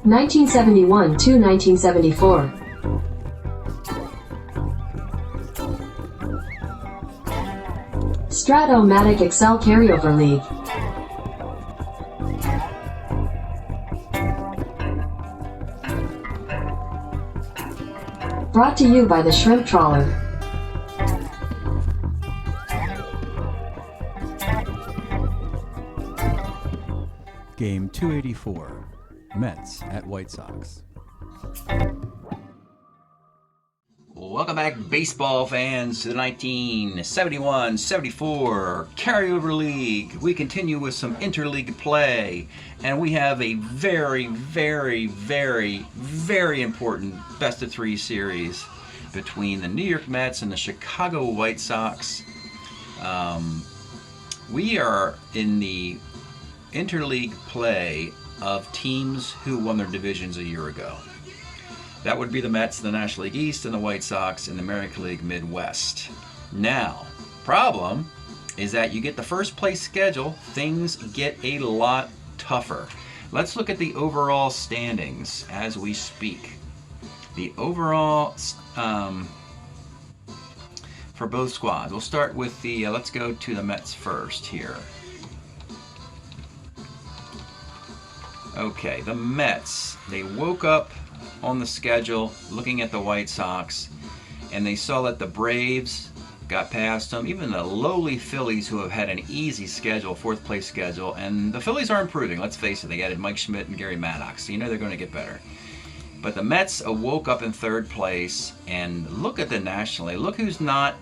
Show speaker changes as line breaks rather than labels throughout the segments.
1971 to 1974. Strat-O-Matic Excel Carryover League. Brought to you by the Shrimp Trawler.
Game 284, Mets at White Sox.
Welcome back, baseball fans, to the 1971-74 Carryover League. We continue with some interleague play, and we have a very, very, very, very important best-of-3 series between the New York Mets and the Chicago White Sox. We are in the interleague play of teams who won their divisions a year ago. That would be the Mets in the National League East and the White Sox in the American League Midwest. Now, problem is that you get the first place schedule, things get a lot tougher. Let's look at the overall standings as we speak. The overall for both squads. We'll start with the, let's go to the Mets first here. Okay, the Mets, they woke up on the schedule looking at the White Sox, and they saw that the Braves got past them, even the lowly Phillies, who have had an easy schedule, fourth place schedule, and the Phillies are improving. Let's face it, they added Mike Schmidt and Gary Maddox, so you know they're going to get better. But the Mets woke up in third place, and look at the National League. Look who's not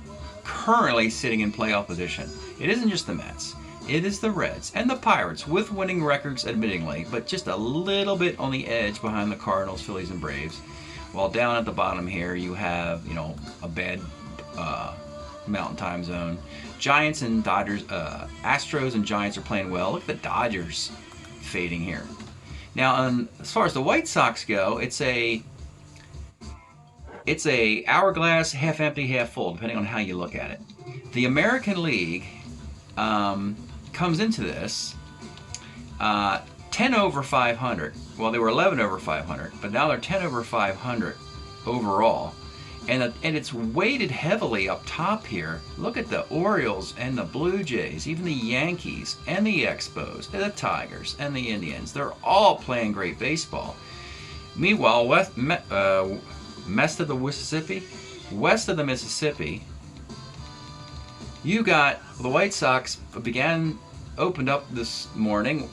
currently sitting in playoff position. It isn't just the Mets. It is the Reds and the Pirates, with winning records admittingly, but just a little bit on the edge behind the Cardinals, Phillies, and Braves. While down at the bottom here, you have, you know, a bad Mountain Time zone. Giants and Dodgers, Astros and Giants are playing well. Look at the Dodgers fading here. Now, as far as the White Sox go, it's a hourglass, half empty, half full, depending on how you look at it. The American League comes into this 10 over 500. Well, they were 11 over 500, but now they're 10 over 500 overall. And it's weighted heavily up top here. Look at the Orioles and the Blue Jays, even the Yankees and the Expos and the Tigers and the Indians. They're all playing great baseball. Meanwhile, west of the Mississippi, you got the White Sox opened up this morning,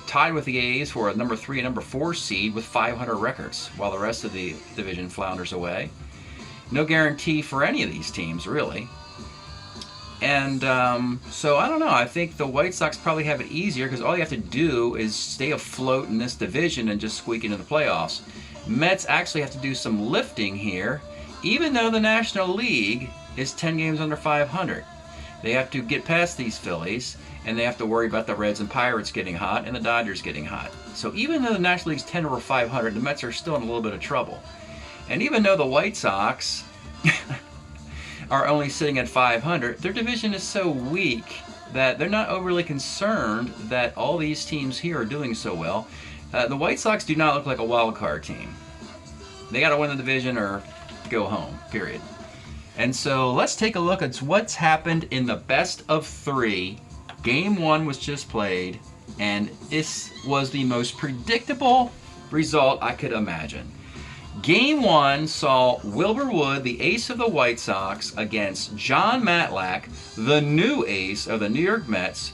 tied with the A's for a number 3 and number 4 seed with 500 records, while the rest of the division flounders away. No guarantee for any of these teams, really. And so I don't know. I think the White Sox probably have it easier because all you have to do is stay afloat in this division and just squeak into the playoffs. Mets actually have to do some lifting here, even though the National League is 10 games under 500. They have to get past these Phillies, and they have to worry about the Reds and Pirates getting hot and the Dodgers getting hot. So even though the National League's 10 over 500, the Mets are still in a little bit of trouble. And even though the White Sox are only sitting at 500, their division is so weak that they're not overly concerned that all these teams here are doing so well. The White Sox do not look like a wild card team. They got to win the division or go home, period. And so let's take a look at what's happened in the best of 3. Game 1 was just played, and this was the most predictable result I could imagine. Game 1 saw Wilbur Wood, the ace of the White Sox, against Jon Matlack, the new ace of the New York Mets,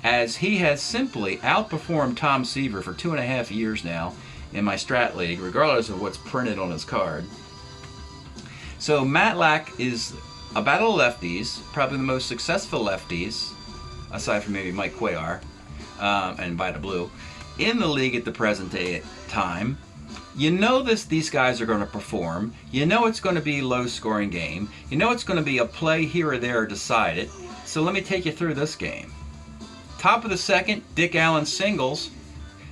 as he has simply outperformed Tom Seaver for 2.5 years now in my Strat League, regardless of what's printed on his card. So Matlack is a battle of lefties, probably the most successful lefties, aside from maybe Mike Cuellar and Vida Blue, in the league at the present time. You know these guys are going to perform. You know it's going to be a low-scoring game. You know it's going to be a play here or there decided. So let me take you through this game. Top of the second, Dick Allen singles.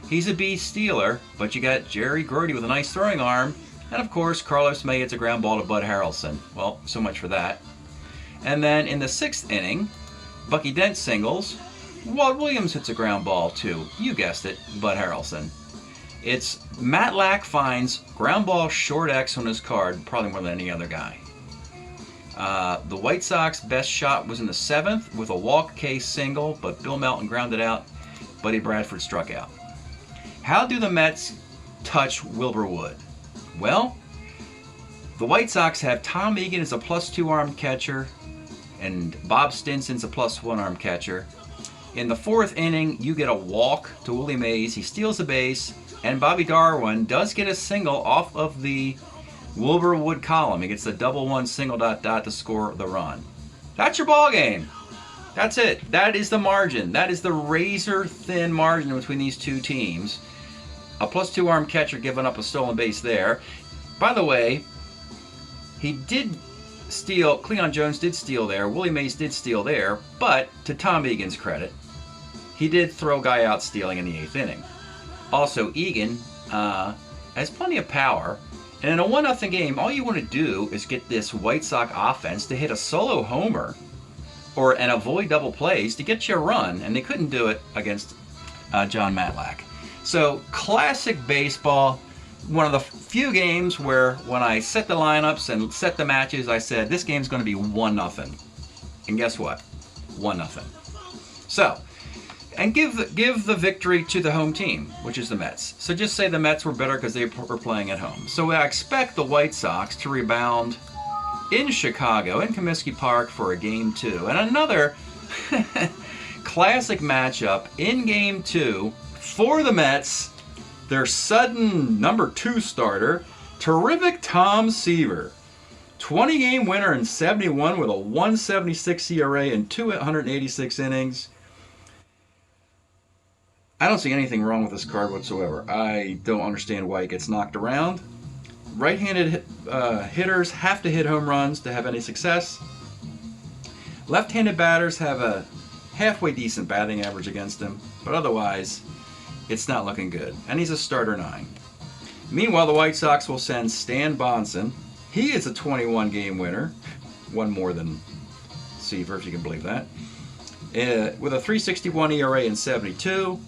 He's a beast stealer, but you got Jerry Grody with a nice throwing arm. And of course, Carlos May hits a ground ball to Bud Harrelson. Well, so much for that. And then in the 6th inning, Bucky Dent singles. Walt Williams hits a ground ball to, you guessed it, Bud Harrelson. It's Matlack finds ground ball short X on his card, probably more than any other guy. The White Sox best shot was in the 7th with a walk case single, but Bill Melton grounded out. Buddy Bradford struck out. How do the Mets touch Wilbur Wood? Well, the White Sox have Tom Egan as a +2 arm catcher and Bob Stinson's a +1 arm catcher. In the 4th inning, you get a walk to Willie Mays. He steals a base, and Bobby Darwin does get a single off of the Wilbur Wood column. He gets the +1 single ... to score the run. That's your ball game. That's it. That is the margin. That is the razor-thin margin between these two teams. A +2 arm catcher giving up a stolen base there. By the way, he did steal, Cleon Jones did steal there, Willie Mays did steal there, but to Tom Egan's credit, he did throw a guy out stealing in the 8th inning. Also, Egan has plenty of power, and in a 1-0 game, all you want to do is get this White Sox offense to hit a solo homer and avoid double plays to get you a run, and they couldn't do it against John Matlack. So, classic baseball. One of the few games where when I set the lineups and set the matches, I said, this game's going to be 1-0. And guess what? 1-0. So, and give the victory to the home team, which is the Mets. So just say the Mets were better because they were playing at home. So I expect the White Sox to rebound in Chicago, in Comiskey Park for a Game 2. And another classic matchup in Game 2 for the Mets. Their sudden number 2 starter, terrific Tom Seaver. 20-game winner in 71 with a 1.76 ERA in 286 innings. I don't see anything wrong with this card whatsoever. I don't understand why it gets knocked around. Right-handed hitters have to hit home runs to have any success. Left-handed batters have a halfway decent batting average against them, but otherwise, it's not looking good. And he's a starter 9. Meanwhile, the White Sox will send Stan Bonson. He is a 21-game winner. One more than Seaver, if you can believe that. With a 3.61 ERA in 72.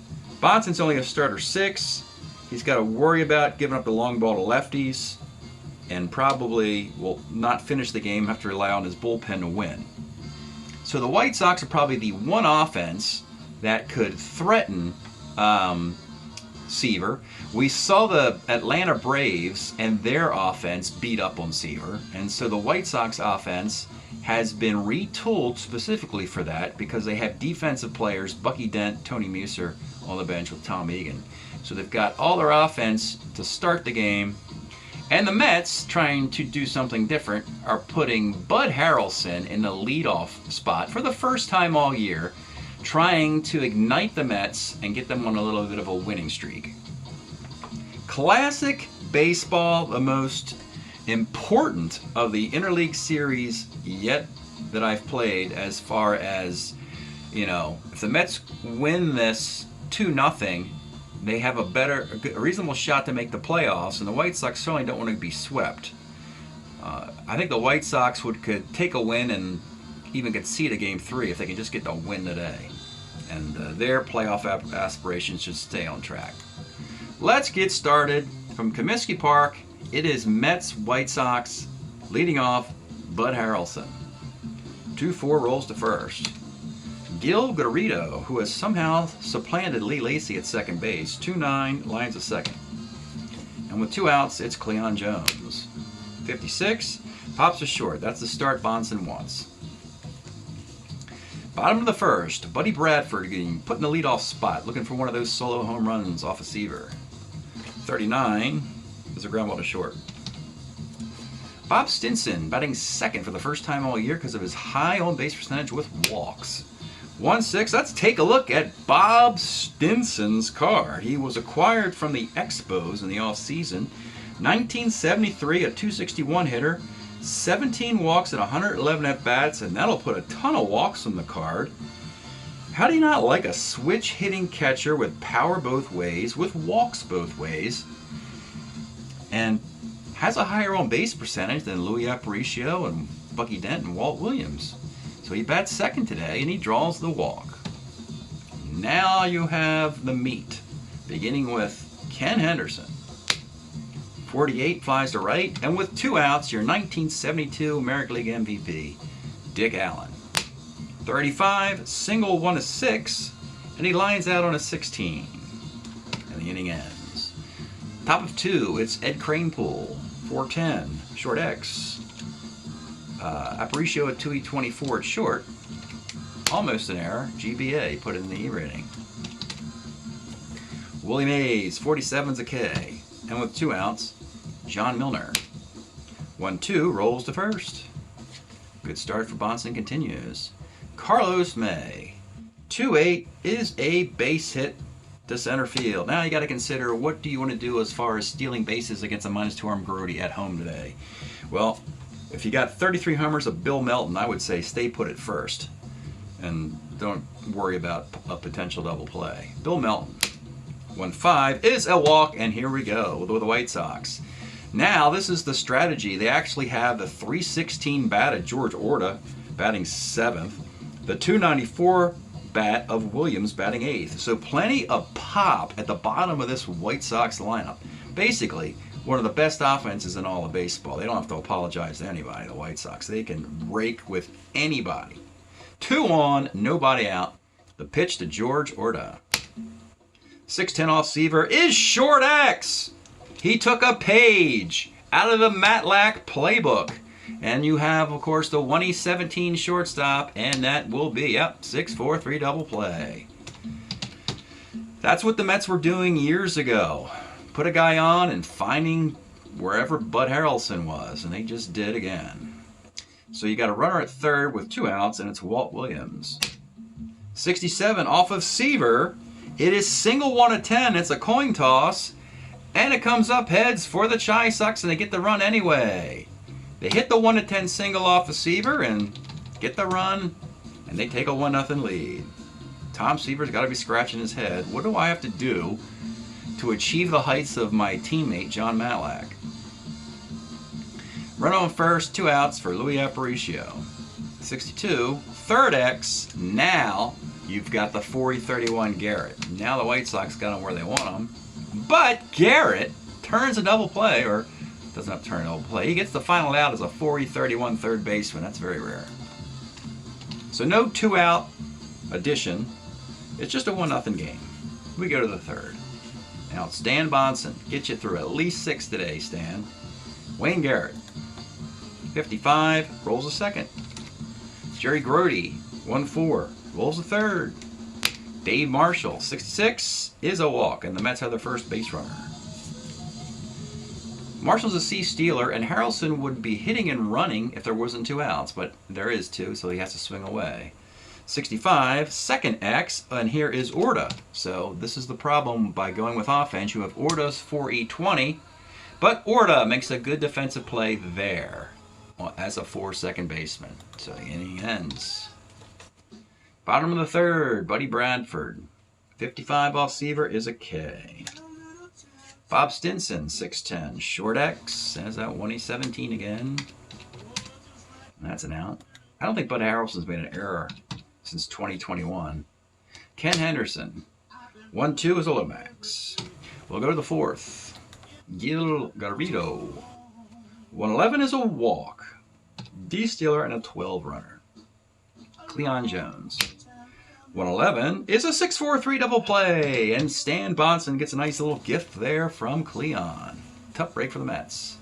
Bonson's only a starter 6. He's got to worry about giving up the long ball to lefties. And probably will not finish the game, have to rely on his bullpen to win. So the White Sox are probably the one offense that could threaten Seaver. We saw the Atlanta Braves and their offense beat up on Seaver, and so the White Sox offense has been retooled specifically for that because they have defensive players, Bucky Dent, Tony Muser on the bench with Tom Egan. So they've got all their offense to start the game, and the Mets, trying to do something different, are putting Bud Harrelson in the leadoff spot for the first time all year, trying to ignite the Mets and get them on a little bit of a winning streak. Classic baseball, the most important of the interleague series yet that I've played, as far as, if the Mets win this 2-0, they have a reasonable shot to make the playoffs, and the White Sox certainly don't want to be swept. I think the White Sox could take a win and even concede a Game 3 if they can just get the win today. And their playoff aspirations should stay on track. Let's get started from Comiskey Park. It is Mets White Sox leading off Bud Harrelson. 2-4 rolls to first. Gil Garrido, who has somehow supplanted Lee Lacy at second base. 2-9, lines of second. And with 2 outs, it's Cleon Jones. 56, pops a short. That's the start Bonson wants. Bottom of the first, Buddy Bradford getting put in the leadoff spot, looking for one of those solo home runs off of Seaver. 39 is a ground ball to short. Bob Stinson batting second for the first time all year because of his high on-base percentage with walks. 1-6, let's take a look at Bob Stinson's card. He was acquired from the Expos in the offseason. 1973, a 261 hitter. 17 walks and 111 at-bats, and that'll put a ton of walks on the card. How do you not like a switch-hitting catcher with power both ways, with walks both ways, and has a higher on-base percentage than Louis Aparicio and Bucky Dent and Walt Williams? So he bats second today, and he draws the walk. Now you have the meat, beginning with Ken Henderson. 48 flies to right, and with 2 outs, your 1972 American League MVP, Dick Allen. 35, single 1 to 6, and he lines out on a 16. And the inning ends. Top of 2, it's Ed Kranepool, 410, short X. Aparicio at 2E24 at short. Almost an error. GBA, put in the E rating. Willie Mays, 47's a K. And with 2 outs, John Milner. 1-2, rolls to first. Good start for Bonson, continues. Carlos May. 2-8 is a base hit to center field. Now you got to consider, what do you want to do as far as stealing bases against a -2 arm Garrodi at home today? Well, if you got 33 homers of Bill Melton, I would say stay put at first and don't worry about a potential double play. Bill Melton. 1-5 is a walk, and here we go with the White Sox. Now this is the strategy. They actually have the .316 bat of George Orta batting 7th, the .294 bat of Williams batting 8th. So plenty of pop at the bottom of this White Sox lineup. Basically, one of the best offenses in all of baseball. They don't have to apologize to anybody, the White Sox. They can rake with anybody. 2 on, nobody out. The pitch to George Orta. 6-10 off Seaver is short X. He took a page out of the Matlack playbook. And you have, of course, the 1E17 shortstop, and that will be, 6-4-3 double play. That's what the Mets were doing years ago. Put a guy on and finding wherever Bud Harrelson was, and they just did again. So you got a runner at third with 2 outs, and it's Walt Williams. 67 off of Seaver. It is single 1 to 10. It's a coin toss. And it comes up heads for the Chi Sox, and they get the run anyway. They hit the 1 to 10 single off of Seaver and get the run, and they take a 1-0 lead. Tom Seaver's got to be scratching his head. What do I have to do to achieve the heights of my teammate John Matlack? Run on first, 2 outs for Louis Aparicio. 62, third X. Now you've got the 4E31 Garrett. Now the White Sox got him where they want him. But Garrett turns a double play, or doesn't have to turn a double play. He gets the final out as a 4E31 third baseman. That's very rare. So no 2-out addition. It's just a 1-0 game. We go to the third. Now it's Stan Bonson. Get you through at least 6 today, Stan. Wayne Garrett. 55, rolls a second. Jerry Grody, 1-4, rolls a third. Dave Marshall, 66, is a walk, and the Mets have their first base runner. Marshall's a C stealer, and Harrelson would be hitting and running if there wasn't 2 outs, but there is 2, so he has to swing away. 65, second X, and here is Orta. So this is the problem by going with offense. You have Orta's 4E20, but Orta makes a good defensive play there as a 4 second baseman. So the inning ends. Bottom of the third, Buddy Bradford. 55 off Seaver is a K. Bob Stinson, 6'10", short X, has that 1E17 again. That's an out. I don't think Bud Harrelson's made an error since 2021. Ken Henderson, 1-2 is a Lomax. We'll go to the fourth. Gil Garrido, 111 is a walk. D stealer and a 12 runner. Cleon Jones, 111 is a 6-4-3 double play, and Stan Bonson gets a nice little gift there from Cleon. Tough break for the Mets.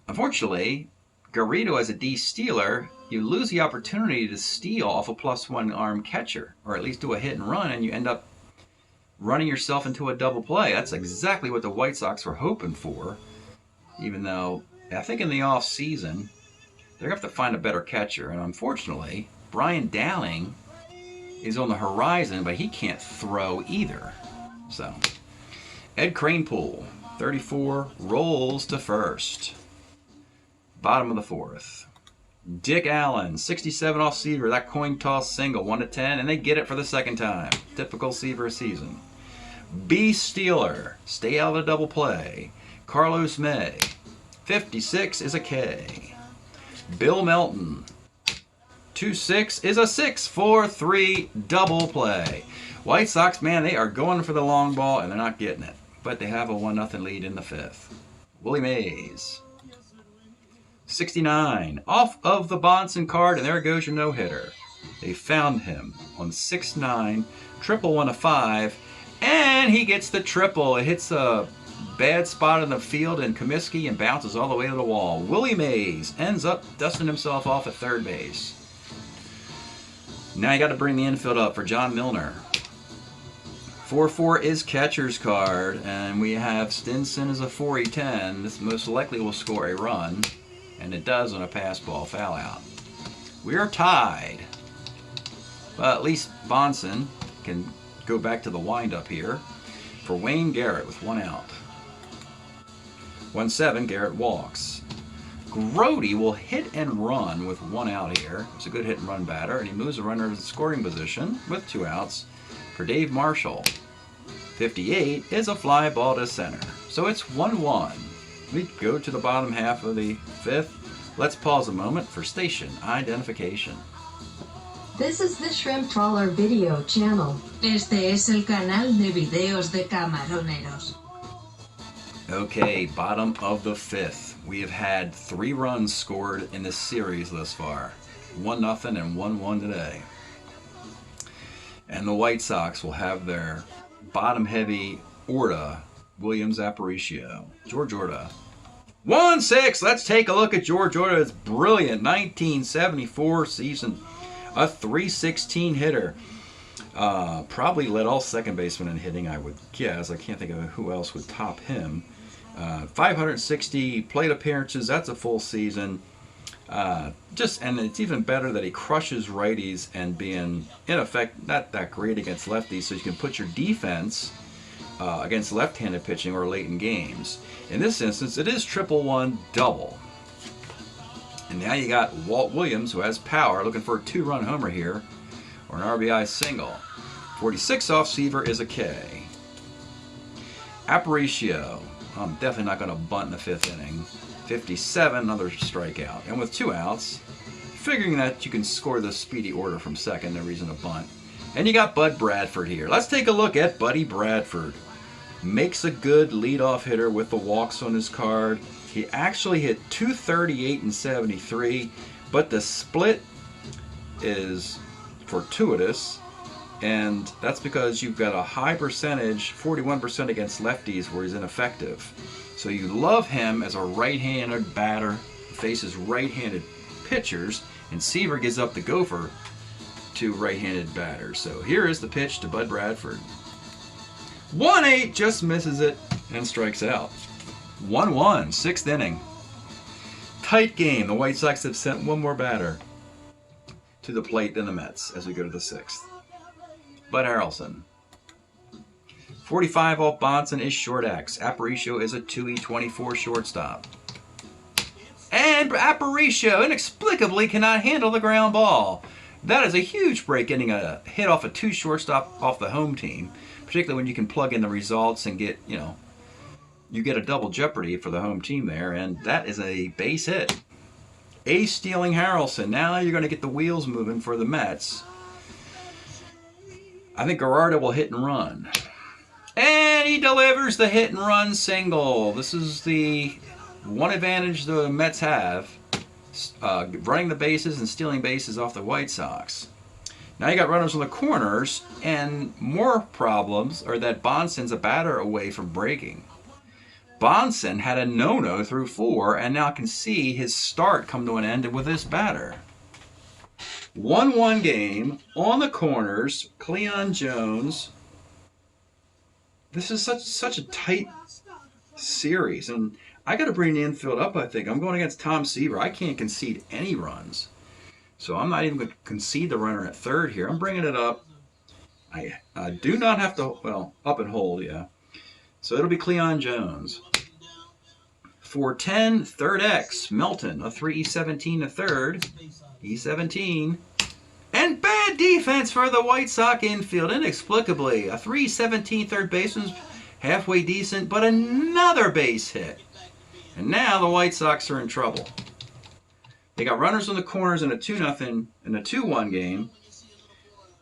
Unfortunately, Garrido as a D stealer, you lose the opportunity to steal off a +1 arm catcher, or at least do a hit and run, and you end up running yourself into a double play. That's exactly what the White Sox were hoping for, even though I think in the off season they're going to have to find a better catcher, and unfortunately Brian Dowling is on the horizon, but he can't throw either. So Ed Kranepool, 34, rolls to first. Bottom of the fourth. Dick Allen, 67 off Seaver, that coin toss single, 1 to 10, and they get it for the second time. Typical Seaver season. B stealer, stay out of the double play. Carlos May, 56 is a K. Bill Melton, 2-6 is a 6-4-3 double play. White Sox, man, they are going for the long ball and they're not getting it. But they have a 1-0 lead in the 5th. Willie Mays. 69. Off of the Bonson card, and there goes your no-hitter. They found him on 6-9, triple 1-5, and he gets the triple. It hits a bad spot in the field and Comiskey and bounces all the way to the wall. Willie Mays ends up dusting himself off at third base. Now you got to bring the infield up for John Milner. 4-4 is catcher's card, and we have Stinson as a 4-10. This most likely will score a run, and it does on a pass ball foul out. We are tied. But at least Bonson can go back to the windup here for Wayne Garrett with 1 out. 1-7, Garrett walks. Grody will hit and run with 1 out here. It's a good hit and run batter, and he moves the runner to the scoring position with 2 outs for Dave Marshall. 58 is a fly ball to center. So it's 1-1. We go to the bottom half of the 5th. Let's pause a moment for station identification.
This is the Shrimp Trawler video channel.
Este es el canal de videos de camaroneros.
Okay, bottom of the 5th. We have had 3 runs scored in this series thus far. 1-0 and 1-1 today. And the White Sox will have their bottom-heavy Orta, Williams Aparicio. George Orta. 1-6. Let's take a look at George Orta's brilliant 1974 season. A 316 hitter. Probably led all second basemen in hitting, I would guess. I can't think of who else would top him. 560 plate appearances. That's a full season. And it's even better that he crushes righties and being, in effect, not that great against lefties, so you can put your defense against left-handed pitching or late in games. In this instance, it is 1-1 double. And now you got Walt Williams, who has power, looking for a 2-run homer here, or an RBI single. 46 off Seaver is a K. Aparicio, I'm definitely not going to bunt in the 5th inning. 57, another strikeout. And with 2 outs, figuring that you can score the speedy order from second, no reason to bunt. And you got Bud Bradford here. Let's take a look at Buddy Bradford. Makes a good leadoff hitter with the walks on his card. He actually hit .238 and 73, but the split is fortuitous, and that's because you've got a high percentage, 41% against lefties, where he's ineffective. So you love him as a right-handed batter, faces right-handed pitchers, and Seaver gives up the gopher to right-handed batters. So here is the pitch to Bud Bradford. 1-8, just misses it and strikes out. 1-1, 6th inning. Tight game. The White Sox have sent 1 more batter to the plate than the Mets as we go to the 6th. Bud Harrelson. 45 off Bonson is short X. Aparicio is a 2E24 shortstop. And Aparicio inexplicably cannot handle the ground ball. That is a huge break, getting a hit off a 2 shortstop off the home team, particularly when you can plug in the results and get, you get a double jeopardy for the home team there, and that is a base hit. Ace stealing Harrelson. Now you're going to get the wheels moving for the Mets. I think Gerardo will hit and run. And he delivers the hit and run single. This is the one advantage the Mets have, running the bases and stealing bases off the White Sox. Now you got runners on the corners, and more problems are that Bonson's a batter away from breaking. Bonson had a no-no through 4, and now can see his start come to an end with this batter. 1-1 game on the corners. Cleon Jones. This is such a tight series, and I got to bring the infield up. I think I'm going against Tom Seaver. I can't concede any runs, so I'm not even going to concede the runner at third here. I'm bringing it up. I do not have to, up and hold, yeah. So it'll be Cleon Jones. 4-10, third X. Melton, a 3E17 to third. E17. And bad defense for the White Sox infield, inexplicably. A 3-17 third baseman's halfway decent, but another base hit. And now the White Sox are in trouble. They got runners on the corners in a 2-0 and a 2-1 game.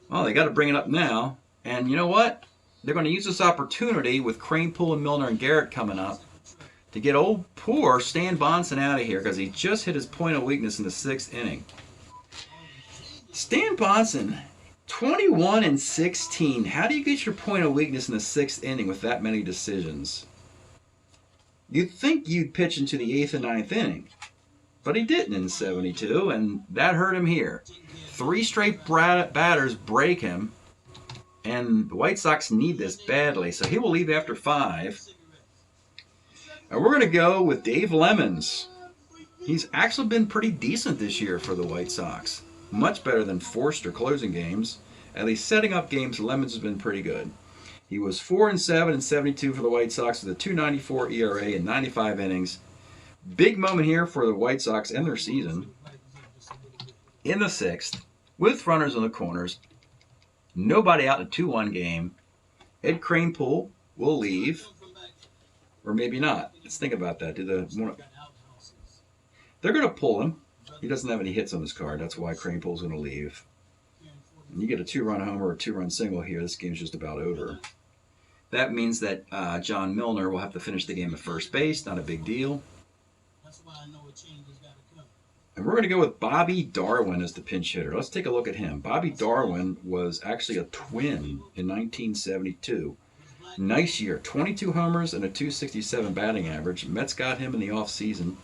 Well, they got to bring it up now. And you know what? They're going to use this opportunity with Kranepool and Milner and Garrett coming up to get old poor Stan Bonson out of here because he just hit his point of weakness in the 6th inning. Stan Bonson, 21-16. How do you get your point of weakness in the 6th inning with that many decisions? You'd think you'd pitch into the 8th and 9th inning, but he didn't in 72, and that hurt him here. 3 straight batters break him, and the White Sox need this badly, so he will leave after 5. And we're going to go with Dave Lemons. He's actually been pretty decent this year for the White Sox. Much better than Forster closing games. At least setting up games, Lemons has been pretty good. He was 4-7 in 72 for the White Sox with a 2.94 ERA in 95 innings. Big moment here for the White Sox and their season. In the 6th, with runners on the corners, nobody out in a 2-1 game. Ed Kranepool will leave, or maybe not. Let's think about that. They're going to pull him. He doesn't have any hits on his card. That's why Kranepool's going to leave. And you get a 2-run homer or a 2-run single here. This game's just about over. That means that John Milner will have to finish the game at first base. Not a big deal. And we're going to go with Bobby Darwin as the pinch hitter. Let's take a look at him. Bobby Darwin was actually a Twin in 1972. Nice year. 22 homers and a 267 batting average. Mets got him in the offseason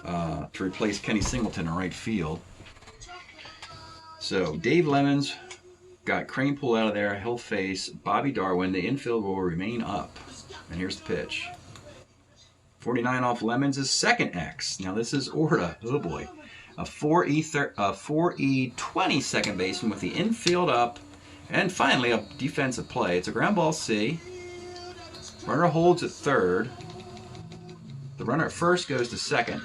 to replace Kenny Singleton in right field. So Dave Lemons got Kranepool out of there. He'll face Bobby Darwin. The infield will remain up. And here's the pitch. 49 off Lemons' second X. Now this is Orta. Oh boy. A 4E20 second baseman with the infield up. And finally a defensive play. It's a ground ball C. Runner holds at third. The runner at first goes to second.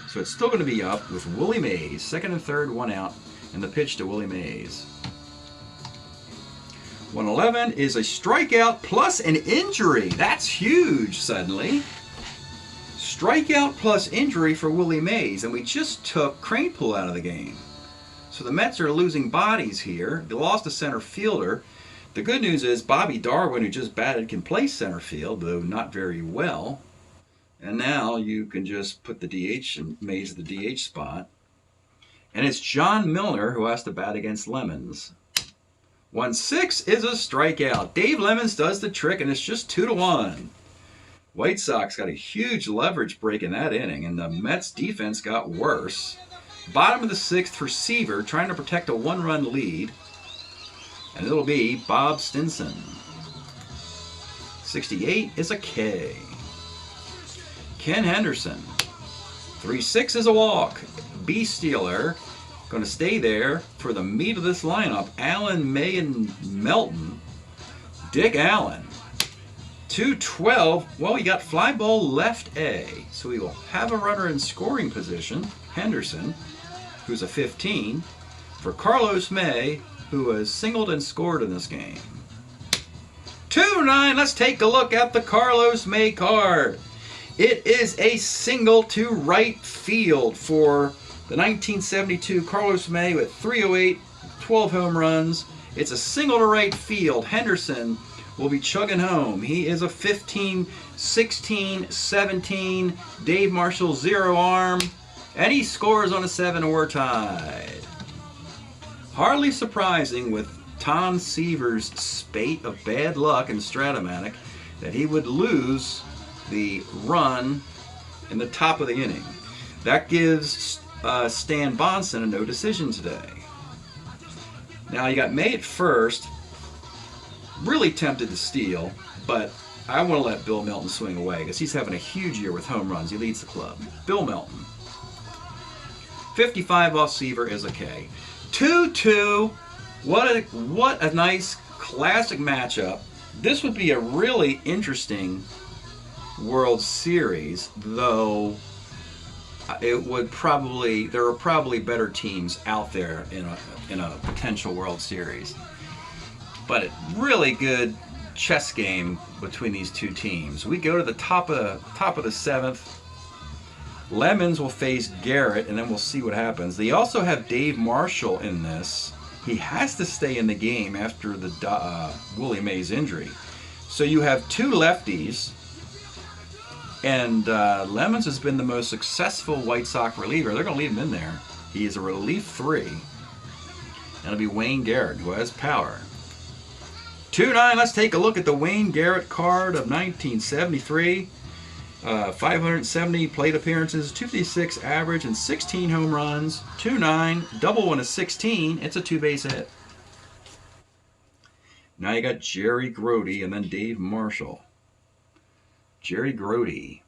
So it's still going to be up with Willie Mays. Second and third, 1 out. And the pitch to Willie Mays. 111 is a strikeout plus an injury. That's huge suddenly. Strikeout plus injury for Willie Mays. And we just took Kranepool out of the game. So the Mets are losing bodies here. They lost a center fielder. The good news is Bobby Darwin, who just batted, can play center field, though not very well. And now you can just put the DH and Mays at the DH spot. And it's John Milner who has to bat against Lemons. 1-6 is a strikeout. Dave Lemons does the trick, and it's just 2-1. White Sox got a huge leverage break in that inning, and the Mets defense got worse. Bottom of the 6th for Seaver, trying to protect a 1-run lead. And it'll be Bob Stinson. 68 is a K. Ken Henderson. 3-6 is a walk. B. Steeler. Going to stay there for the meat of this lineup. Allen, May, and Melton. Dick Allen. 2-12. Well, we got fly ball left A. So we will have a runner in scoring position. Henderson, who's a 15. For Carlos May, who has singled and scored in this game. 2-9. Let's take a look at the Carlos May card. It is a single to right field for the 1972 Carlos May with 308, 12 home runs. It's a single to right field. Henderson will be chugging home. He is a 15, 16, 17. Dave Marshall 0 arm. And he scores on a 7 and we're tied. Hardly surprising with Tom Seaver's spate of bad luck in Strat-O-Matic that he would lose the run in the top of the inning. That gives Stan Bonson a no decision today. Now you got May at first. Really tempted to steal, but I want to let Bill Melton swing away because he's having a huge year with home runs. He leads the club. Bill Melton. 55 off Seaver is a K. 2-2. What a nice classic matchup. This would be a really interesting World Series, though there are probably better teams out there in a potential World Series. But a really good chess game between these two teams. We go to the top of the 7th. Lemons will face Garrett, and then we'll see what happens. They also have Dave Marshall in this. He has to stay in the game after the Willie Mays injury. So you have two lefties, and Lemons has been the most successful White Sox reliever. They're going to leave him in there. He is a relief 3. And it'll be Wayne Garrett, who has power. 2-9, let's take a look at the Wayne Garrett card of 1973. 570 plate appearances, 256 average, and 16 home runs. 2-9, double one is 16. It's a 2-base hit. Now you got Jerry Grody and then Dave Marshall. Jerry Grody.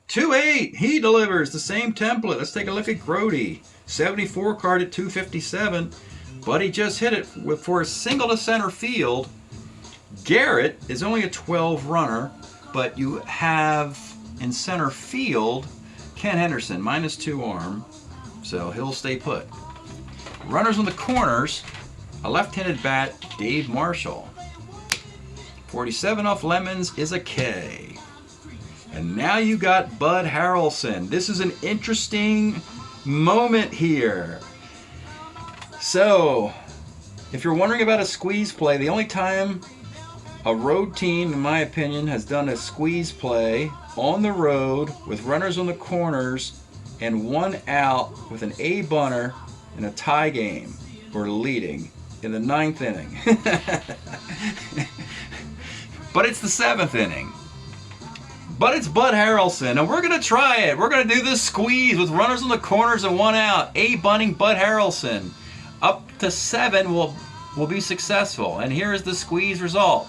2-8, he delivers the same template. Let's take a look at Grody. 74 card at 257, but he just hit it for a single to center field. Garrett is only a 12 runner, but you have in center field Ken Henderson, -2 arm, so he'll stay put. Runners on the corners, a left-handed bat, Dave Marshall. 47 off Lemons is a K. And now you got Bud Harrelson. This is an interesting moment here. So, if you're wondering about a squeeze play, the only time a road team, in my opinion, has done a squeeze play on the road with runners on the corners and 1 out with an A bunter in a tie game or leading in the 9th inning. But it's the 7th inning. But it's Bud Harrelson, and we're going to try it. We're going to do this squeeze with runners on the corners and 1 out. A bunting Bud Harrelson. Up to 7 will be successful. And here is the squeeze result.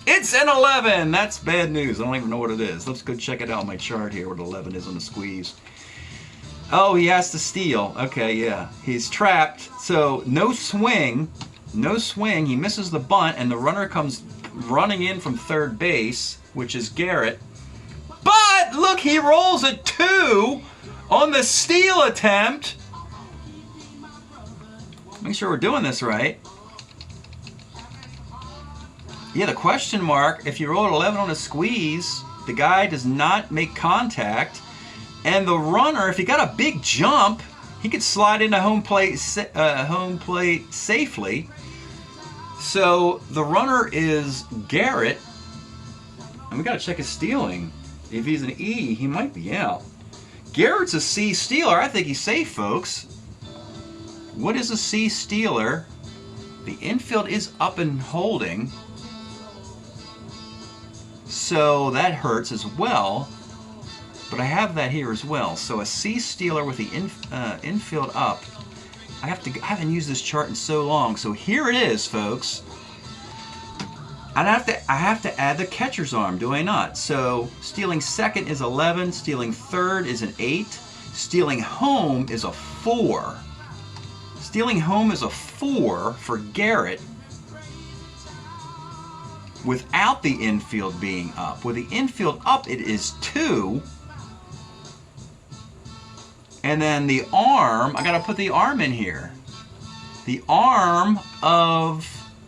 It's an 11. That's bad news. I don't even know what it is. Let's go check it out on my chart here where the 11 is on the squeeze. Oh, he has to steal. Okay, yeah. He's trapped. So no swing. No swing. He misses the bunt, and the runner comes running in from third base, which is Garrett. But look, he rolls a 2 on the steal attempt. Make sure we're doing this right. Yeah, the question mark, if you roll 11 on a squeeze, the guy does not make contact. And the runner, if he got a big jump, he could slide into home plate safely. So the runner is Garrett. And we got to check his stealing. If he's an E, he might be out. Garrett's a C stealer. I think he's safe, folks. What is a C stealer? The infield is up and holding. So that hurts as well, but I have that here as well. So a C stealer with the infield up. I haven't used this chart in so long. So here it is, folks. And I have to add the catcher's arm, do I not? So stealing second is 11. Stealing third is an 8. Stealing home is a 4. Stealing home is a 4 for Garrett, without the infield being up. With the infield up, it is 2. And then the arm, I gotta put the arm in here. The arm of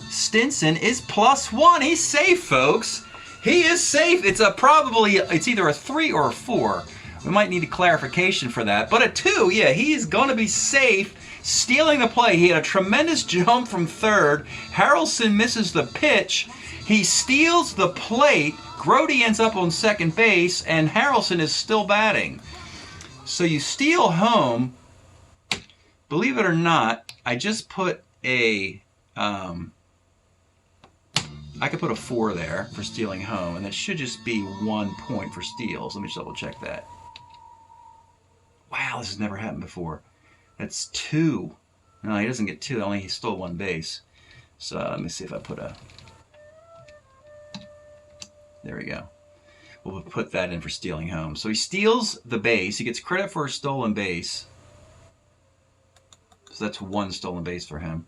Stinson is +1. He's safe, folks. He is safe. It's either a 3 or a 4. We might need a clarification for that. But a 2, yeah, he's gonna be safe. Stealing the play. He had a tremendous jump from third. Harrelson misses the pitch. He steals the plate. Grody ends up on second base, and Harrelson is still batting. So you steal home. Believe it or not, I just put a... I could put a 4 there for stealing home, and that should just be 1 point for steals. Let me just double check that. Wow, this has never happened before. That's 2. No, he doesn't get 2. He stole 1 base. So let me see if I put a... There we go. We'll put that in for stealing home. So he steals the base. He gets credit for a stolen base. So that's 1 stolen base for him.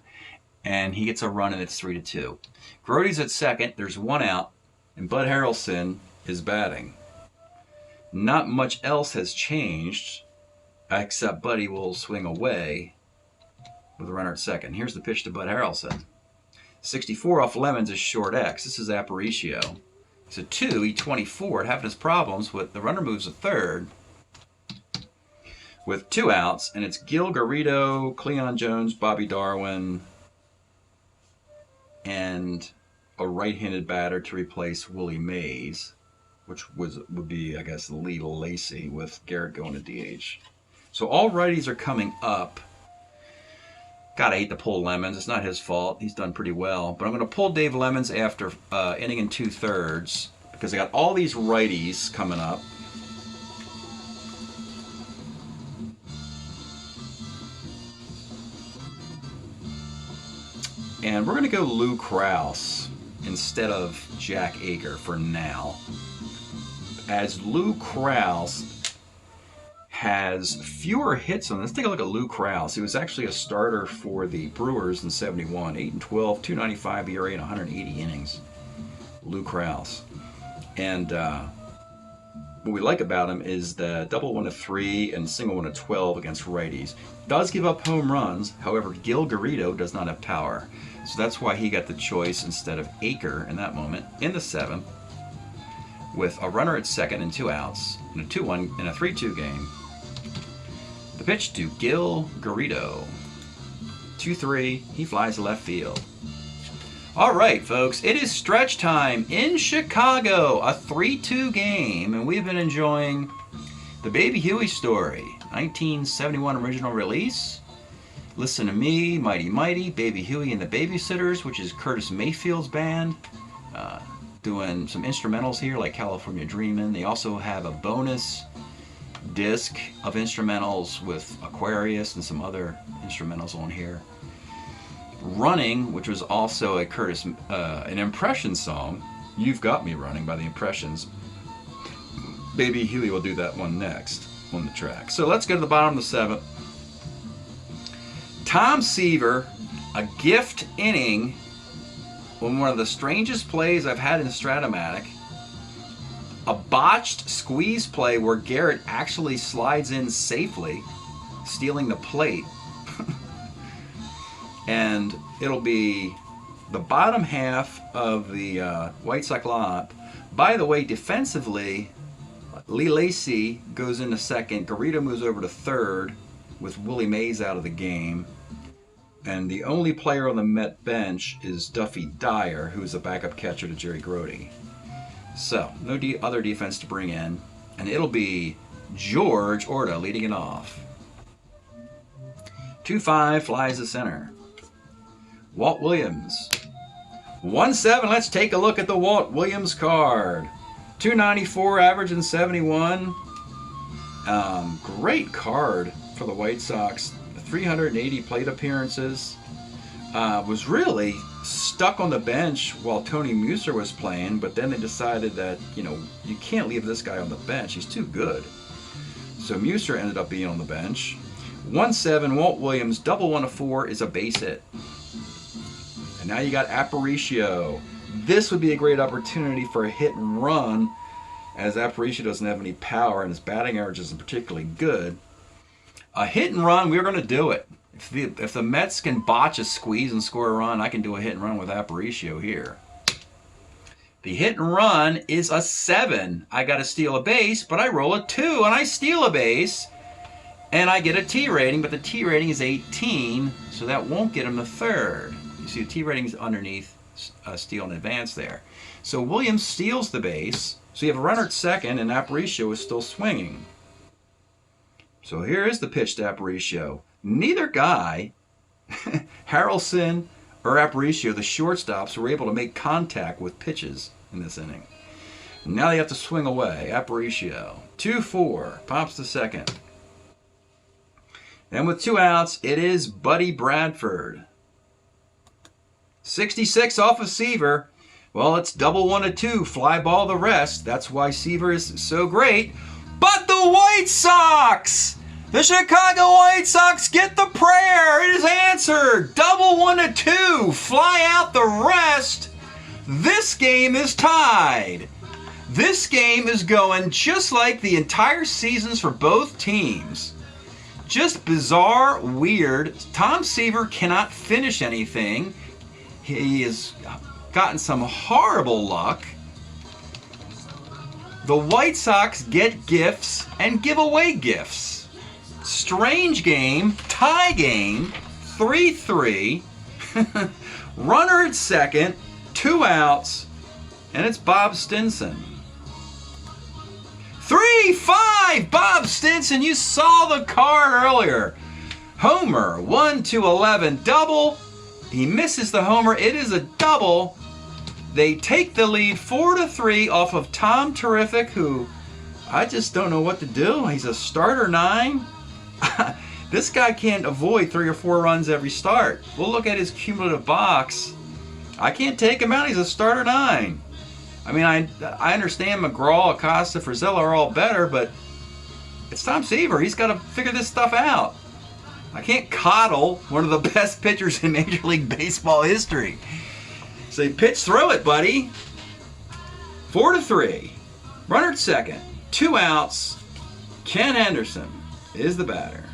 And he gets a run, and it's 3-2. Grody's at second. There's 1 out. And Bud Harrelson is batting. Not much else has changed, except Buddy will swing away with a runner at second. Here's the pitch to Bud Harrelson. 64 off Lemons is short X. This is Aparicio. It's a 2, E24. It having his problems with the runner moves a third. with 2 outs, and it's Gil Garrido, Cleon Jones, Bobby Darwin, and a right-handed batter to replace Willie Mays, which would be, I guess, Lee Lacy with Garrett going to DH. So all righties are coming up. God, I hate to pull Lemons. It's not his fault. He's done pretty well. But I'm going to pull Dave Lemons after inning and 2/3 because I got all these righties coming up. And we're going to go Lou Krause instead of Jack Ager for now. As Lou Krause has fewer hits on. Let's take a look at Lou Krause. He was actually a starter for the Brewers in 71, 8-12, 295 ERA, and 180 innings. Lou Krause. And what we like about him is the double 1-3 and single 1-12 against righties. Does give up home runs, however, Gil Garrido does not have power. So that's why he got the choice instead of Aker in that moment in the 7th, with a runner at second and 2 outs in a 2-1 in a 3-2 game. The pitch to Gil Garrido. 2-3, he flies to left field. All right, folks, it is stretch time in Chicago, a 3-2 game, and we've been enjoying the Baby Huey story, 1971 original release. Listen to Me, Mighty Mighty, Baby Huey and the Babysitters, which is Curtis Mayfield's band, doing some instrumentals here like California Dreamin'. They also have a bonus disc of instrumentals with Aquarius and some other instrumentals on here. Running, which was also a Curtis, an Impression song, You've Got Me Running by the Impressions. Baby Huey will do that one next on the track. So let's go to the bottom of the 7th. Tom Seaver, a gift inning on one of the strangest plays I've had in Strat-O-Matic. A botched squeeze play where Garrett actually slides in safely, stealing the plate. And it'll be the bottom half of the White Sox lineup. By the way, defensively, Lee Lacy goes into second. Garrido moves over to third with Willie Mays out of the game. And the only player on the Met bench is Duffy Dyer, who's a backup catcher to Jerry Grody. So, no other defense to bring in. And it'll be George Orta leading it off. 2-5 flies to center. Walt Williams. 1-7, let's take a look at the Walt Williams card. 294 average in 71. Great card for the White Sox. 380 plate appearances. Was really stuck on the bench while Tony Muser was playing, but then they decided that, you can't leave this guy on the bench. He's too good. So Muser ended up being on the bench. 1-7, Walt Williams, double 1-4 is a base hit. And now you got Aparicio. This would be a great opportunity for a hit and run, as Aparicio doesn't have any power and his batting average isn't particularly good. A hit and run, we're going to do it. If the Mets can botch a squeeze and score a run, I can do a hit and run with Aparicio here. The hit and run is a 7. I got to steal a base, but I roll a 2 and I steal a base. And I get a T rating, but the T rating is 18, so that won't get him the 3rd. You see the T rating is underneath steal in advance there. So Williams steals the base, so you have a runner at second, and Aparicio is still swinging. So here is the pitch to Aparicio. Neither guy, Harrelson or Aparicio, the shortstops, were able to make contact with pitches in this inning. Now they have to swing away. Aparicio. 2-4. Pops to second. And with 2 outs, it is Buddy Bradford. 66 off of Seaver. Well, it's double 1-2. Fly ball the rest. That's why Seaver is so great. But the White Sox! The Chicago White Sox get the prayer. It is answered. Double 1-2. Fly out the rest. This game is tied. This game is going just like the entire seasons for both teams. Just bizarre, weird. Tom Seaver cannot finish anything. He has gotten some horrible luck. The White Sox get gifts and give away gifts. Strange game, tie game, 3-3. Runner at second, 2 outs, and it's Bob Stinson. 3-5, Bob Stinson, you saw the card earlier. Homer, 1-11, double. He misses the homer, it is a double. They take the lead 4-3 off of Tom Terrific, who I just don't know what to do. He's a starter 9. This guy can't avoid 3 or 4 runs every start. We'll look at his cumulative box. I can't take him out. He's a starter 9. I mean, I understand McGraw, Acosta, Frizella are all better, but it's Tom Seaver. He's got to figure this stuff out. I can't coddle one of the best pitchers in Major League Baseball history. So pitch, throw it, buddy. 4-3. Runner at second. 2 outs. Ken Henderson is the batter.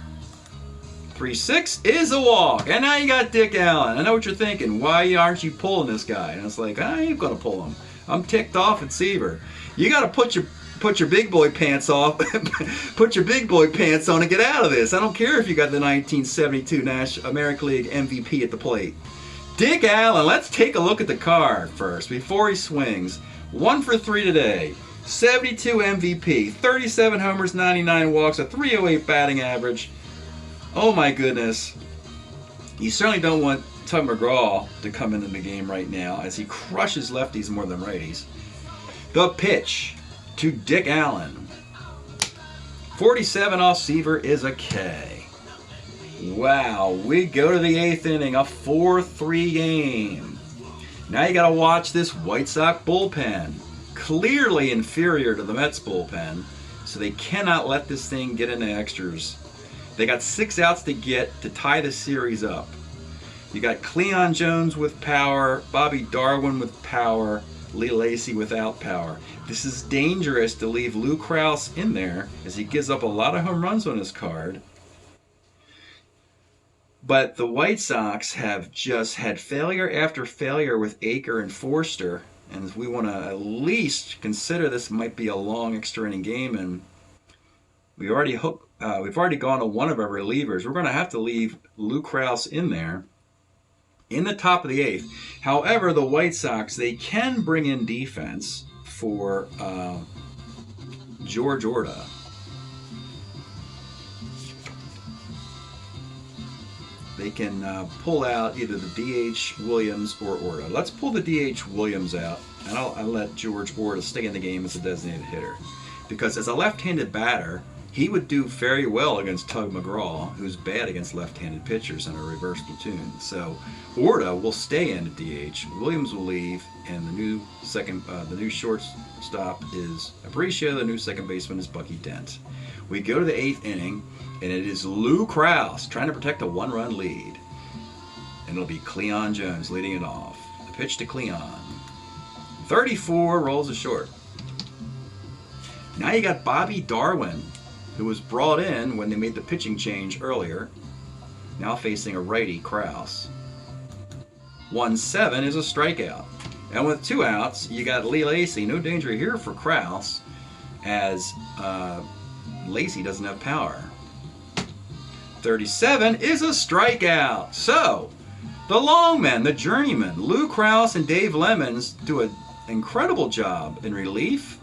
3-6 is a walk. And now you got Dick Allen. I know what you're thinking. Why aren't you pulling this guy? And it's like, I ain't going to pull him. I'm ticked off at Seaver. You got to put your big boy pants off. Put your big boy pants on and get out of this. I don't care if you got the 1972 American League MVP at the plate. Dick Allen, let's take a look at the card first before he swings. 1 for 3 today. 72 MVP, 37 homers, 99 walks, a 308 batting average. Oh my goodness. You certainly don't want Tug McGraw to come into the game right now as he crushes lefties more than righties. The pitch to Dick Allen. 47 off Seaver is a K. Wow, we go to the 8th inning, a 4-3 game. Now you got to watch this White Sox bullpen. Clearly inferior to the Mets bullpen, so they cannot let this thing get into extras. They got 6 outs to get to tie the series up. You got Cleon Jones with power, Bobby Darwin with power, Lee Lacy without power. This is dangerous to leave Lou Krause in there as he gives up a lot of home runs on his card. But the White Sox have just had failure after failure with Aker and Forster, and we want to at least consider this might be a long extra inning game. And we've already gone to one of our relievers. We're going to have to leave Lou Krause in there in the top of the 8th. However, the White Sox, they can bring in defense for George Orta. They can pull out either the DH Williams or Orta. Let's pull the DH Williams out, and I'll let George Orta stay in the game as a designated hitter. Because as a left-handed batter, he would do very well against Tug McGraw, who's bad against left-handed pitchers in a reverse platoon. So Orta will stay in at DH. Williams will leave, and the new shortstop is Aparicio. The new second baseman is Bucky Dent. We go to the 8th inning, and it is Lou Krause trying to protect a 1-run lead. And it'll be Cleon Jones leading it off. The pitch to Cleon. 34 rolls a short. Now you got Bobby Darwin, who was brought in when they made the pitching change earlier, now facing a righty, Krause. 1-7 is a strikeout. And with 2 outs, you got Lee Lacy. No danger here for Krause, as Lacy doesn't have power. 37 is a strikeout. So, the long men, the journeymen, Lou Krause and Dave Lemons do an incredible job in relief,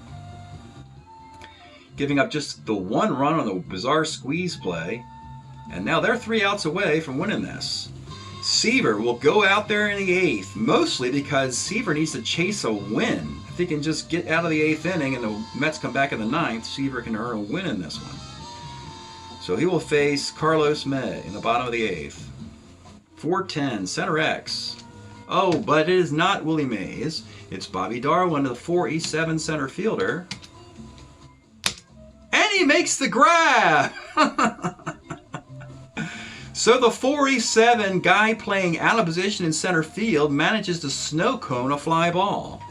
giving up just the 1 run on the bizarre squeeze play. And now they're 3 outs away from winning this. Seaver will go out there in the 8th, mostly because Seaver needs to chase a win. If he can just get out of the 8th inning and the Mets come back in the 9th, Seaver can earn a win in this one. So he will face Carlos May in the bottom of the 8th. 4-10, center X. Oh, but it is not Willie Mays. It's Bobby Darwin, the 4-7 center fielder. And he makes the grab! So the 4-7 guy playing out of position in center field manages to snow cone a fly ball.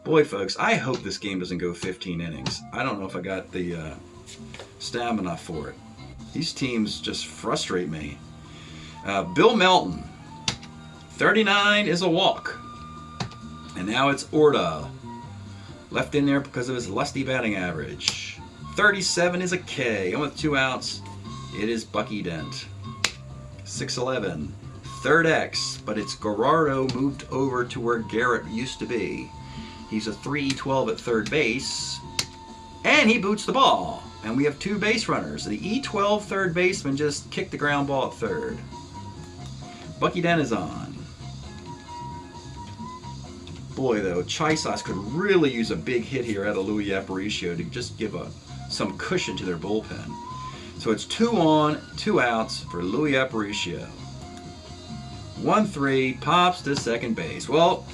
Boy, folks, I hope this game doesn't go 15 innings. I don't know if I got the stamina for it. These teams just frustrate me. Bill Melton, 39 is a walk. And now it's Orta, left in there because of his lusty batting average. 37 is a K. And with 2 outs, it is Bucky Dent. 6-11. Third X, but it's Gerardo moved over to where Garrett used to be. He's a 3-12 at third base, and he boots the ball. And we have 2 base runners. The E12 third baseman just kicked the ground ball at third. Bucky Dent is on. Boy, though, Chisas could really use a big hit here out of Louis Aparicio to just give some cushion to their bullpen. So it's 2 on, 2 outs for Louis Aparicio. 1-3, pops to second base. Well,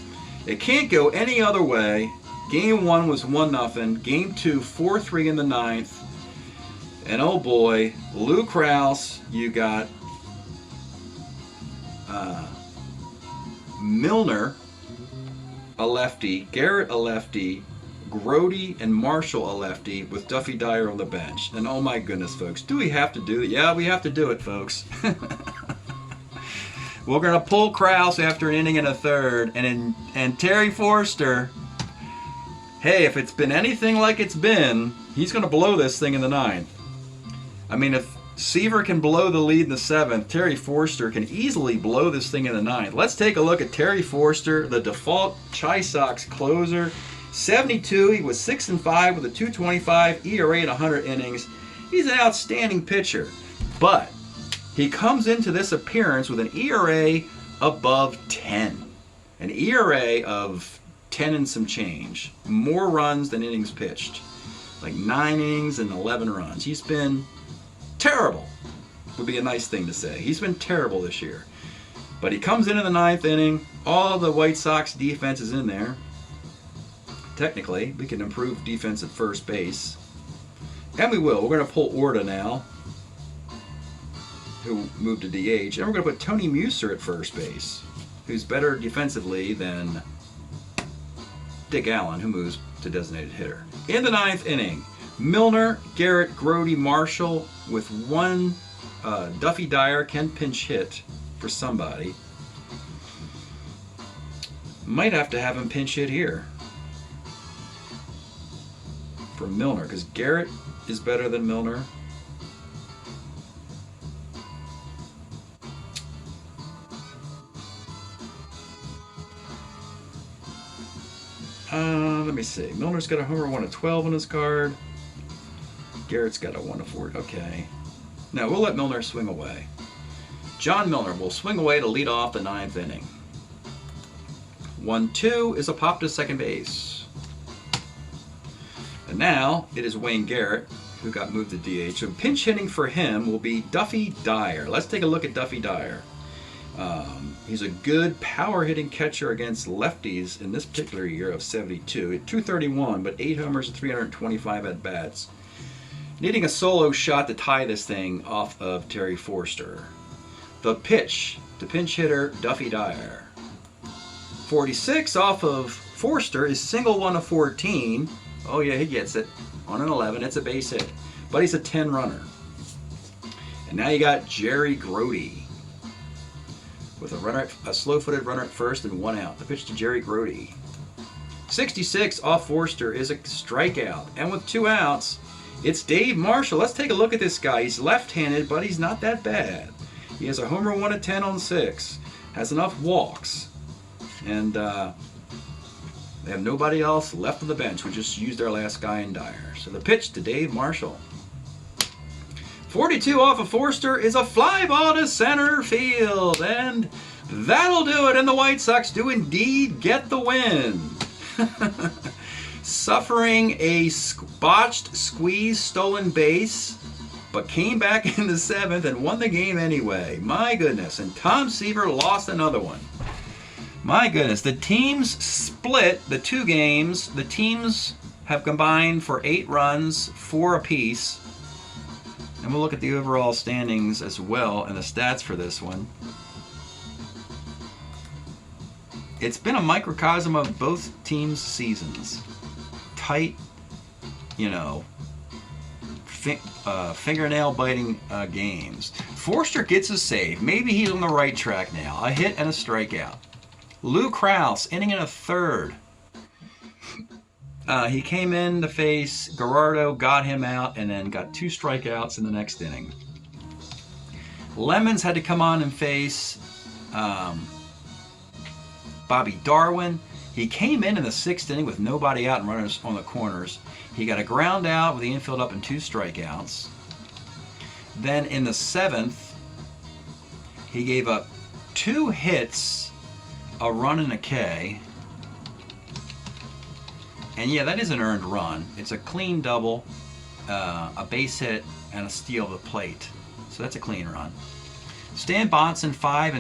it can't go any other way. Game 1 was 1-0. Game 2, 4-3 in the 9th. And oh boy, Lou Krause, you got Milner, a lefty, Garrett, a lefty, Grody and Marshall, a lefty, with Duffy Dyer on the bench. And oh my goodness, folks, do we have to do it? Yeah, we have to do it, folks. We're going to pull Krause after an inning and a third. And Terry Forster, hey, if it's been anything like it's been, he's going to blow this thing in the 9th. I mean, if Seaver can blow the lead in the 7th, Terry Forster can easily blow this thing in the 9th. Let's take a look at Terry Forster, the default Chi Sox closer. 72, he was 6-5 with a 2.25 ERA in 100 innings. He's an outstanding pitcher, but he comes into this appearance with an ERA above 10. An ERA of 10 and some change. More runs than innings pitched. Like 9 innings and 11 runs. He's been terrible, would be a nice thing to say. He's been terrible this year. But he comes into the 9th inning. All the White Sox defense is in there. Technically, we can improve defense at first base. And we will. We're going to pull Orta now, who moved to DH. And we're going to put Tony Muser at first base, who's better defensively than Dick Allen, who moves to designated hitter. In the 9th inning, Milner, Garrett, Grody, Marshall, with 1 Duffy Dyer can pinch hit for somebody. Might have to have him pinch hit here for Milner, because Garrett is better than Milner. Let me see. Milner's got a homer 1-12 on his card. Garrett's got a 1-4. Okay. No, we'll let Milner swing away. John Milner will swing away to lead off the 9th inning. 1-2 is a pop to second base. And now it is Wayne Garrett, who got moved to DH. So pinch hitting for him will be Duffy Dyer. Let's take a look at Duffy Dyer. He's a good power hitting catcher against lefties in this particular year of 72. At 231, but 8 homers and 325 at bats. Needing a solo shot to tie this thing off of Terry Forster. The pitch to pinch hitter Duffy Dyer. 46 off of Forster is single 1-14. Oh yeah, he gets it. On an 11, it's a base hit. But he's a 10 runner. And now you got Jerry Grody with a slow-footed runner at first and 1 out. The pitch to Jerry Grody. 66 off Forster is a strikeout. And with 2 outs, it's Dave Marshall. Let's take a look at this guy. He's left-handed, but he's not that bad. He has a homer 1-10 on 6. Has enough walks. And they have nobody else left on the bench. We just used our last guy in Dyer. So the pitch to Dave Marshall. 42 off of Forster is a fly ball to center field. And that'll do it. And the White Sox do indeed get the win. Suffering a botched squeeze stolen base, but came back in the 7th and won the game anyway. My goodness. And Tom Seaver lost another one. My goodness. The teams split the 2 games. The teams have combined for 8 runs, 4 apiece. And we'll look at the overall standings as well and the stats for this one. It's been a microcosm of both teams' seasons. Tight, fingernail biting games. Forster gets a save. Maybe he's on the right track now. A hit and a strikeout. Lou Krause, inning and a third. He came in to face Gerardo, got him out, and then got 2 strikeouts in the next inning. Lemons had to come on and face Bobby Darwin. He came in the 6th inning with nobody out and runners on the corners. He got a ground out with the infield up and 2 strikeouts. Then in the 7th, he gave up 2 hits, a run and a K. And yeah, that is an earned run. It's a clean double, a base hit, and a steal of the plate. So that's a clean run. Stan Bonson, 5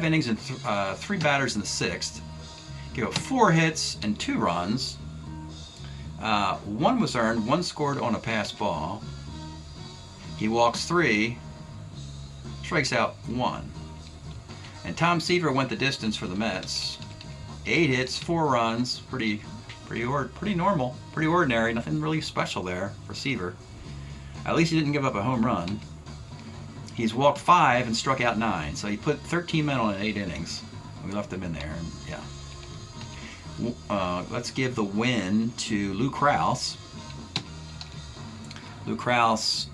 innings and 3 batters in the 6th. Gave up 4 hits and 2 runs. 1 was earned, 1 scored on a pass ball. He walks 3, strikes out 1. And Tom Seaver went the distance for the Mets. 8 hits, 4 runs, pretty normal, pretty ordinary, nothing really special there for Seaver. At least he didn't give up a home run. He's walked 5 and struck out 9, so he put 13 men on in 8 innings. We left them in there, and yeah. Let's give the win to Lou Krause. Lou Krause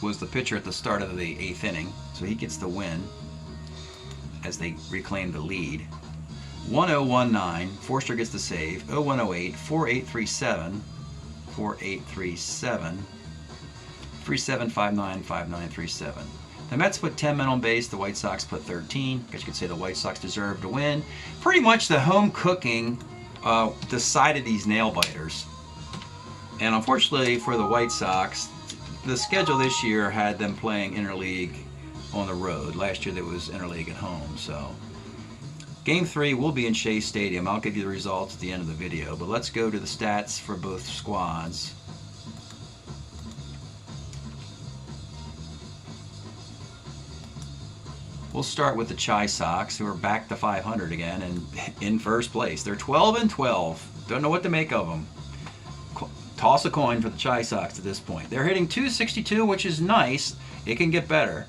was the pitcher at the start of the 8th inning, so he gets the win as they reclaim the lead. 1019, Forster gets the save. 0108, 4837, 4837, 3759, 5937. The Mets put 10 men on base, the White Sox put 13. I guess you could say the White Sox deserved to win. Pretty much the home cooking decided these nail biters. And unfortunately for the White Sox, the schedule this year had them playing interleague on the road. Last year there was interleague at home, so Game 3 will be in Shea Stadium. I'll give you the results at the end of the video, but let's go to the stats for both squads. We'll start with the Chi Sox, who are back to 500 again and in first place. They're 12-12. Don't know what to make of them. Toss a coin for the Chi Sox at this point. They're hitting .262, which is nice. It can get better.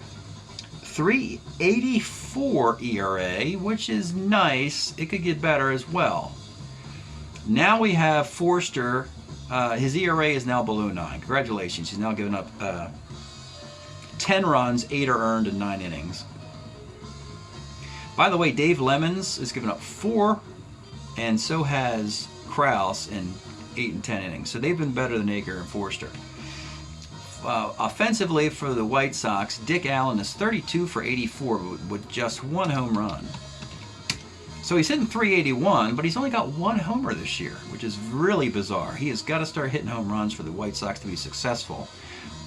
3.84 ERA, which is nice. It could get better as well. Now we have Forster. His ERA is now below 9. Congratulations. He's now given up 10 runs, 8 are earned in 9 innings. By the way, Dave Lemons has given up 4, and so has Krause in 8 and 10 innings. So they've been better than Aker and Forster. Offensively for the White Sox, Dick Allen is 32 for 84 with just 1 home run. So he's hitting .381, but he's only got 1 homer this year, which is really bizarre. He has got to start hitting home runs for the White Sox to be successful.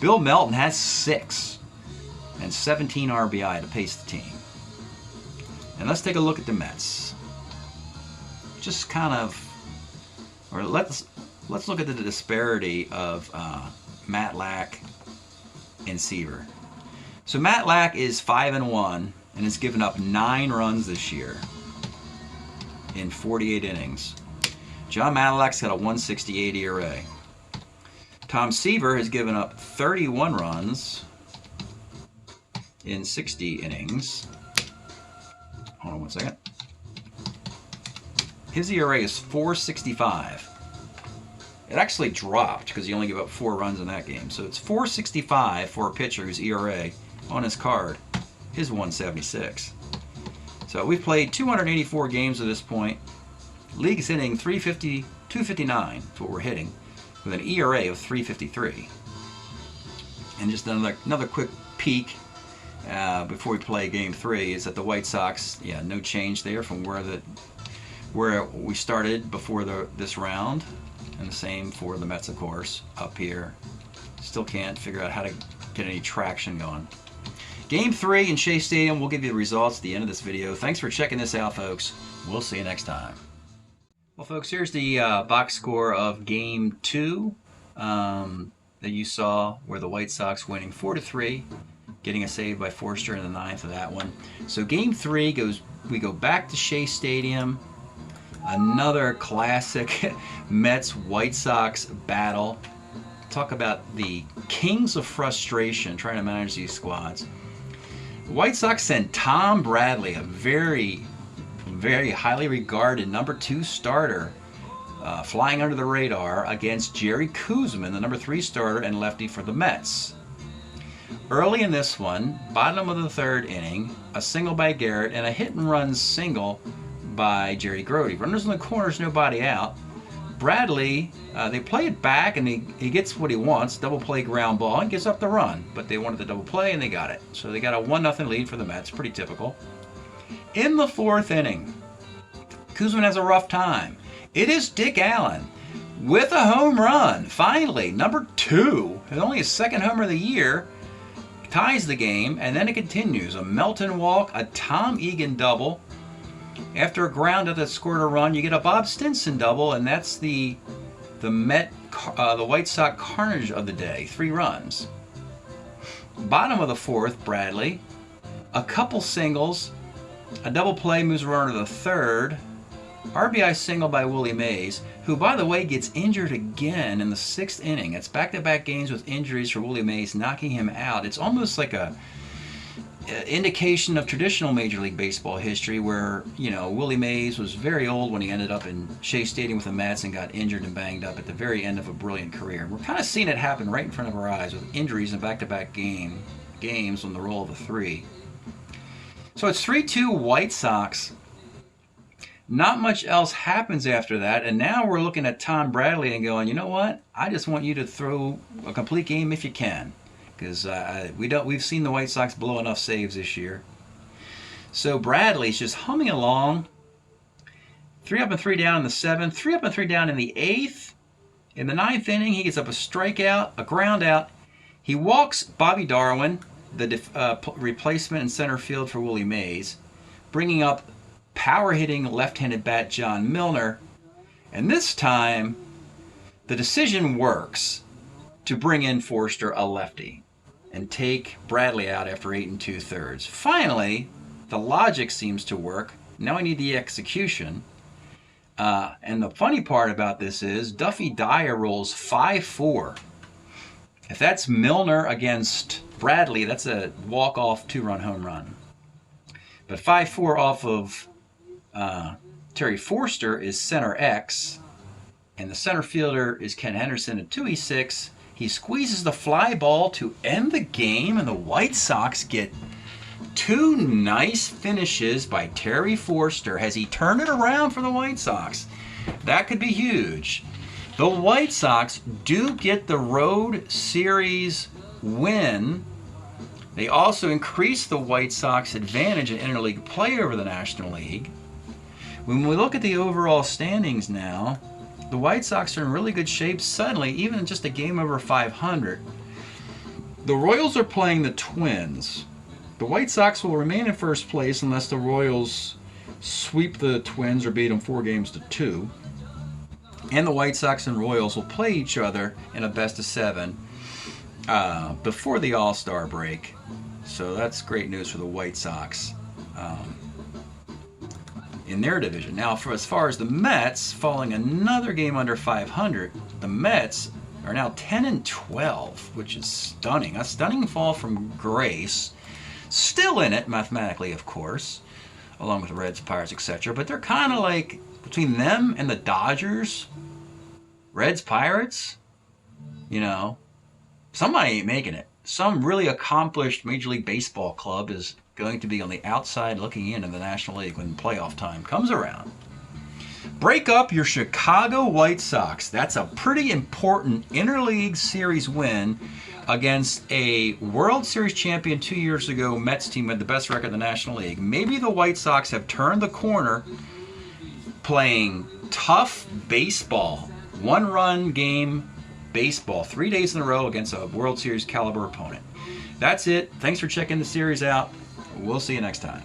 Bill Melton has 6 and 17 RBI to pace the team. And let's take a look at the Mets. Just kind of, or let's look at the disparity of Matlack and Seaver. So Matlack is 5-1 and has given up 9 runs this year in 48 innings. John Matlack's got a 1.68 ERA. Tom Seaver has given up 31 runs in 60 innings. Hold on one second. His ERA is 4.65. It actually dropped because he only gave up 4 runs in that game. So it's 4.65 for a pitcher whose ERA on his card is 1.76. So we've played 284 games at this point. League's hitting 259 is what we're hitting, with an ERA of 3.53. And just another quick peek before we play Game 3 is that the White Sox, yeah, no change there from where we started before this round. And the same for the Mets, of course, up here. Still can't figure out how to get any traction going. Game 3 in Shea Stadium. We'll give you the results at the end of this video. Thanks for checking this out, folks. We'll see you next time. Well, folks, here's the box score of Game 2 that you saw, where the White Sox winning 4-3, getting a save by Forster in the 9th of that one. So Game 3 we go back to Shea Stadium. Another classic Mets-White Sox battle. Talk about the kings of frustration trying to manage these squads. White Sox sent Tom Bradley, a very, very highly regarded number 2 starter, flying under the radar against Jerry Koosman, the number 3 starter and lefty for the Mets. Early in this one, bottom of the 3rd inning, a single by Garrett and a hit and run single by Jerry Grody. Runners in the corners, nobody out. Bradley, they play it back and he gets what he wants, double play ground ball, and gives up the run. But they wanted the double play and they got it. So they got a 1-0 lead for the Mets, pretty typical. In the 4th inning, Koosman has a rough time. It is Dick Allen with a home run, finally, number 2, and only his 2nd homer of the year, ties the game, and then it continues. A Melton walk, a Tom Egan double. After a ground out that scored a run, you get a Bob Stinson double, and that's the White Sox carnage of the day, 3 runs. Bottom of the 4th, Bradley, a couple singles, a double play moves a runner to the 3rd, RBI single by Willie Mays, who, by the way, gets injured again in the 6th inning. It's back-to-back games with injuries for Willie Mays, knocking him out. It's almost like a indication of traditional Major League Baseball history where, you know, Willie Mays was very old when he ended up in Shea Stadium with the Mets and got injured and banged up at the very end of a brilliant career. We're kind of seeing it happen right in front of our eyes with injuries in back-to-back games on the roll of a 3. So it's 3-2 White Sox. Not much else happens after that, and now we're looking at Tom Bradley and going, you know what? I just want you to throw a complete game if you can, because we've seen the White Sox blow enough saves this year. So Bradley's just humming along. 3 up and 3 down in the 7th, 3 up and 3 down in the 8th. In the 9th inning, he gets up a strikeout, a ground out. He walks Bobby Darwin, the replacement in center field for Willie Mays, bringing up power-hitting left-handed bat John Milner. And this time, the decision works to bring in Forster, a lefty, and take Bradley out after 8 2/3. Finally, the logic seems to work. Now I need the execution. And the funny part about this is Duffy Dyer rolls 5-4. If that's Milner against Bradley, that's a walk-off 2-run home run. But 5-4 off of Terry Forster is center X, and the center fielder is Ken Henderson at 2-6. He squeezes the fly ball to end the game, and the White Sox get 2 nice finishes by Terry Forster. Has he turned it around for the White Sox? That could be huge. The White Sox do get the road series win. They also increase the White Sox advantage in interleague play over the National League. When we look at the overall standings now, the White Sox are in really good shape suddenly, even just a game over 500. The Royals are playing the Twins. The White Sox will remain in first place unless the Royals sweep the Twins or beat them 4-2. And the White Sox and Royals will play each other in a best-of-7 before the All-Star break. So that's great news for the White Sox in their division. Now, as far as the Mets, falling another game under 500, the Mets are now 10-12, which is stunning. A stunning fall from grace. Still in it, mathematically, of course, along with the Reds, Pirates, etc. But they're kind of like, between them and the Dodgers, Reds, Pirates, you know, somebody ain't making it. Some really accomplished Major League Baseball club is going to be on the outside looking in the National League when playoff time comes around. Break up your Chicago White Sox. That's a pretty important interleague series win against a World Series champion 2 years ago Mets team with the best record in the National League. Maybe the White Sox have turned the corner playing tough baseball, 1-run game baseball 3 days in a row against a World Series caliber opponent. That's it. Thanks for checking the series out. We'll see you next time.